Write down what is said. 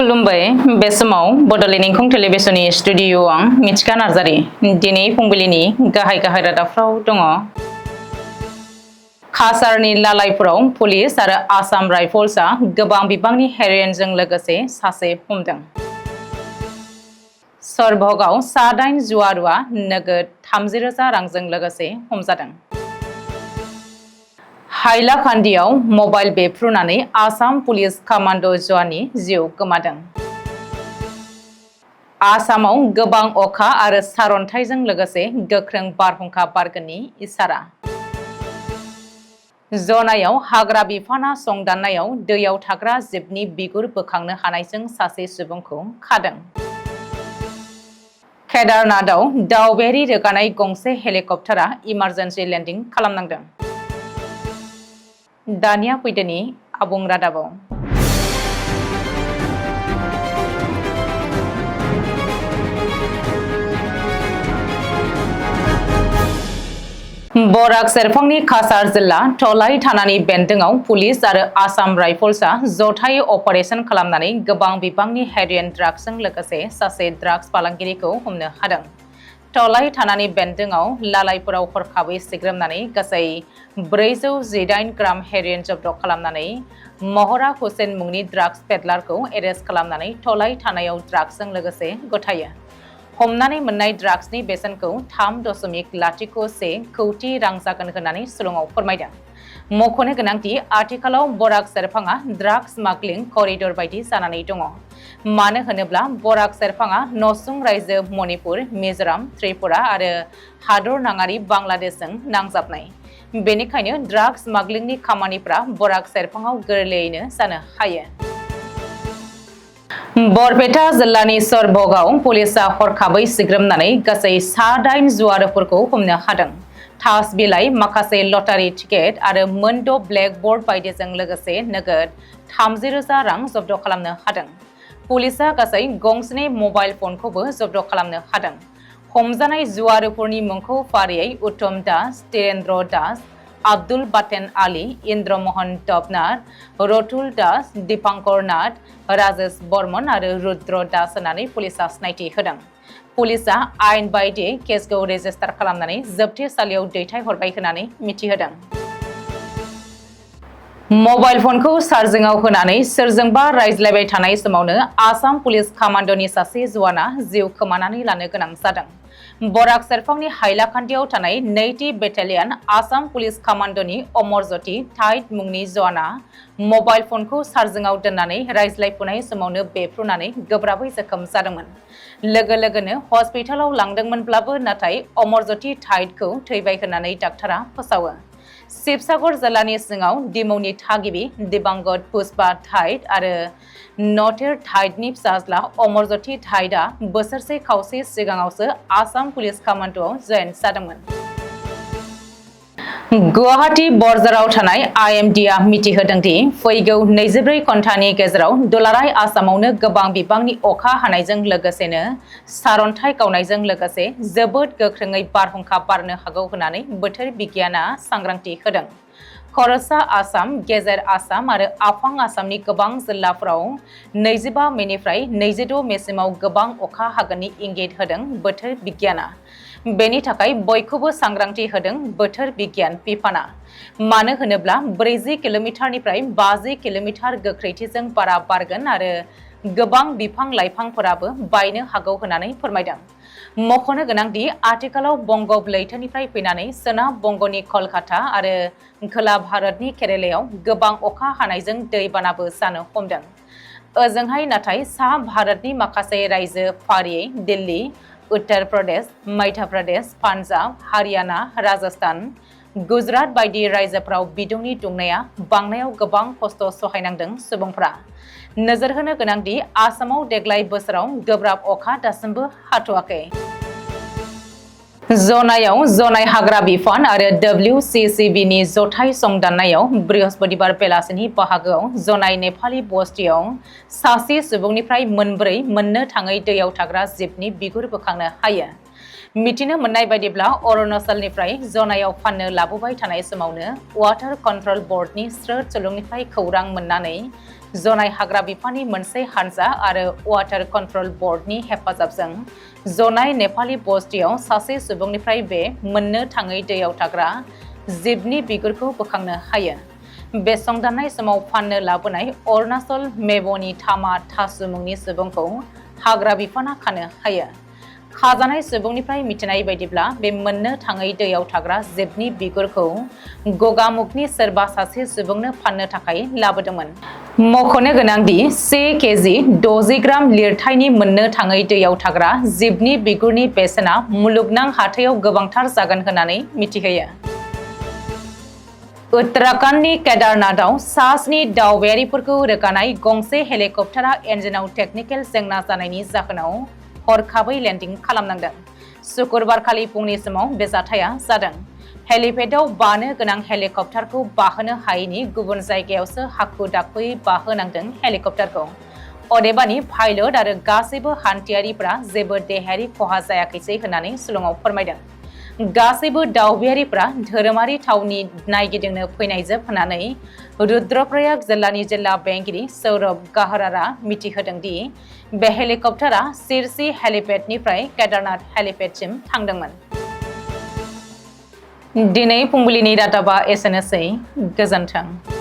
खुलुमबाय बे समाव बड'लेण्ड इंखं टेलिभिजननि स्टुडिअ'आव आं मिथिका नार्जारि दिनै फुंबिलिनि गाहाय रादाबफ्राव दङ। काछारनि लालाइपुराव पुलिस आरो आसाम राइफल्सआ गोबां बिबांनि हेर'इनजों लोगोसे सासे हमदों। सरभगाव सा-8 जुआरुआ नोगोद 30,000 रांजों लोगोसे हमजादों। हाइलाकान्दियाव मबाइल बेफ्रुनानै आसाम पुलिस कामान्ड' जवाननि जिउ गोमादों। आसामाव गोबां अखा आरो सारअन्थाइजों लोगोसे गोख्रों बारहुंखा बारगोननि इसारा। जनायाव हाग्रा बिफानआ संदाननायाव दैयाव थाग्रा जिबनि बिगुर बोखांनो हानायजों सासे सुबुंखौ खादों। केदारनाथआव दावबायारि रोगानाय गंसे हेलिकप्टारआ इमारजेन्सि लेन्डिं खालामनांदों। दानिया फैदोनि आबुं रादाबाव। बराक सेरफांनि काछार जिल्ला थलाई थानानि बेन्दोंआव पुलिस आरो आसाम राइफल्सआ जथायै अपारेशन खालामनानै गोबां बिबांनि हेर'इन ड्राग्सजों लोगोसे सासे ड्राग्स फालांगिरिखौ हमनो हादों। थलाई थानानि बेन्दोंआव लालाइपुराव हरखाबै सिग्रोमनानै गासै 418 ग्राम हेर'इन जब्द खालामनानै महरा हुसेन मुंनि ड्राग्स पेडलारखौ एरेस्ट खालामनानै थलाई थानायाव ड्राग्सजों लोगोसे गथायो। हमनानै मोननाय ड्राग्सनि बेसेनखौ 3.01 कौटि रां जागोन होननानै सुलुङाव फोरमायदों। मख'नो गोनांदि आथिखालाव बराक सेरफाङा ड्राग्स स्मागलिं करिडर बायदि जानानै दङ। मानो होनोब्ला बराक सेरफाङा नसुं रायजो मणिपुर, मिज'राम, त्रिपुरा आरो हादरनाङारि बांलादेशजों नांजाबनाय। बेनिखायनो ड्राग्स स्मागलिंनि खामानिफ्रा बराक सेरफाङाव गोरलैयैनो जानो हायो। बरपेटा जिल्लानि सरभगाव पुलिसआ हरखाबै सिग्रोमनानै गासै सा-8 जुआरोफोरखौ हमनो हादों। थास बिलाइ, माखासे लटारि टिकेट आरो मोनद' ब्लेकबर्ड बायदिजों लोगोसे नोगोद 30,000 रां जब्द खालामनो हादों। पुलिसआ गासै गंस्नि मबाइल फनखौबो जब्द खालामनो हादों। हमजानाय जुआरोफोरनि मुंखौ फारियै उत्तम दास, तिरेन्द्र दास, आब्दुल बाटेन आली, इन्द्रमोहन दबनार, रतुल दास, दीपांकर नाथ, राजेश बर्मन आरो रुद्र दास होननानै पुलिसआ सिनायथि होदों। पुलिसआ आयेन बायदियै केसखौ रेजिस्टार खालामनानै जोबथेसालियाव दैथायहरबाय होननानै मिथिहोदों। मबाइल फनखौ चार्जिंआव होनानै सोरजोंबा रायज्लायबाय थानाय समावनो आसाम पुलिस कामान्ड'नि सासे जवाना जिउ खोमानानै लानो गोनां जादों। बराक सेरफांनि हाइलाकान्दियाव थानाय 2थि battalion Assam police कामान्ड'नि Amarjyoti tight मुंनि जवाना मबाइल फनखौ चार्जिंआव दोननानै रायज्लायफुनाय समावनो बेफ्रुनानै गोब्राबै जोखोम जादोंमोन। लोगो लोगोनो हस्पिटालाव लांदोंमोनब्लाबो नाथाय अमरज्योति टाइटखौ थैबाय होननानै डाक्टारा फोसावो। शिबसागर जिल्लानि सिङाव दिमौनि थागिबि दिबांगत पुष्पा टाइट आरो नटेर टाइटनि फिसाज्ला अमरज्योति टाइटआ बोसोरसे खावसे सिगाङावसो आसाम पुलिस कामान्ड'आव जयेन जादोंमोन। गुवाहाटी बर्जाराव थानाय IMDआ मिथिहोदों दि फैगौ 24 घन्टानि गेजेराव दुलाराय आसामावनो गोबां बिबांनि अखा हानायजों लोगोसेनो सारअन्थाइ गावनायजों लोगोसे जोबोद गोख्रोङै बारहुंखा बारनो हागौ होननानै बोथोर बिगियाना सांग्रांथि होदों। खर'सा आसाम, गेजेर आसाम आरो आफां आसामनि गोबां जिल्लाफोराव 25 मेनिफ्राय 26 मेसिमाव गोबां अखा हागोननि इंगित होदों बोथोर बिगियाना। बेनि थाखाय बयखौबो सांग्रांथि होदों बोथोर बिगियान बिफाना। मानो होनोब्ला 40 किल'मिटारनिफ्राय 50 किल'मिटार गोख्रैथिजों बारा बारगोन आरो गोबां बिफां लाइफांफोराबो बायनो हागौ होननानै फोरमायदों। मख'नो गोनांदि आथिखालाव बंग'ब लैथोनिफ्राय फैनानै सोनाब बंग'नि कलकाता आरो खोला भारतनि केरेलायाव गोबां अखा हानायजों दैबानाबो जानो हमदों। ओजोंहाय नाथाय सा भारतनि माखासे रायजो फारियै दिल्ली, उत्तर प्रदेश, मध्य प्रदेश, पान्जाब, हारियाना, राजस्थान, गुजरात बायदि रायजोफोराव बिदुंनि दुंनाया बांनायाव गोबां खस्थ' सहायनांदों सुबुंफ्रा। नोजोर होनो गोनांदि आसामाव देग्लाय बोसोराव गोब्राब अखा दासिमबो हाथ'वाखै। जनायाव जनाय हाग्रा बिफान आरो WCCBनि जथाय संदाननायाव बृहस्पतिबार बेलासिनि बाहागोआव जनाय नेपालि बस्तियाव सासे सुबुंनिफ्राय मोनब्रै मोननो थाङै दैयाव थाग्रा जिबनि बिगुर बोखांनो हायो। मिथिनो मोननाय बायदिब्ला अरुणाचलनिफ्राय जनायाव फाननो लाबोबाय थानाय समावनो वाटार कन्ट्रल बर्डनि स्रोद सुलुंनिफ्राय खौरां मोननानै जनाय हाग्रा बिफाननि मोनसे हानजा आरो वाटार कन्ट्रोल बर्डनि हेफाजाबजों जनाय नेपाली बस्तियाव सासे सुबुंनिफ्राय बे मोननो थाङै दैयाव थाग्रा जिबनि बिगुरखौ बोखांनो हायो। बे संदाननाय समाव फाननो लाबोनाय अरुणाचल मेबनि थामा थासु मुंनि सुबुंखौ हाग्रा बिफाना खानो हायो। खाजानाय सुबुंनिफ्राय मिथिनाय बायदिब्ला बे मोननो थाङै दैयाव थाग्रा जिबनि बिगुरखौ गगामुखनि सोरबा सासे सुबुंनो फाननो थाखाय लाबोदोंमोन। मख'नो गोनांदि 1 केजि 60 ग्राम लिरथायनि मोननो थाङै दैयाव थाग्रा जिबनि बिगुरनि बेसेना मुलुगनां हाथायाव गोबांथार जागोन होननानै मिथिहोयो। उत्तराखंडनि केदारनाथआव सा-7 दावबायारिफोरखौ रोगानाय गंसे हेलिकप्टारा इन्जिनाव टेकनिकेल जेंना जानायनि जाहोनाव हरखाबै लेन्डिं खालामनांदों। शुक्रबारखालि फुंनि समाव बे जाथाया जादों। हेलिपेडआव बानो गोनां हेलिकप्टारखौ बाहोनो हायैनि गुबुन जायगायावसो हाखु-दाखुयै बाहोनांदों हेलिकप्टारखौ। अदेबानि पाइलट आरो गासैबो हान्थियारिफोरा जेबो देहायारि खहा जायाखैसै होननानै शिलंआव फोरमायदों। गासैबो दावबायारिफोरा धोरोमारि थावनि नायगिदिंनो फैनायजोब होननानै रुद्रप्रयाग जिल्लानि जिल्ला बेंगिरि सौरभ गाहरारा मिथिहोदों दि बे हेलिकप्टारा शिरसी हेलिपेडनिफ्राय केदारनाथ हेलिपेडसिम थांदोंमोन। दिनै फुंबिलिनि रादाबा एसेनोसै। गोजोन्थों।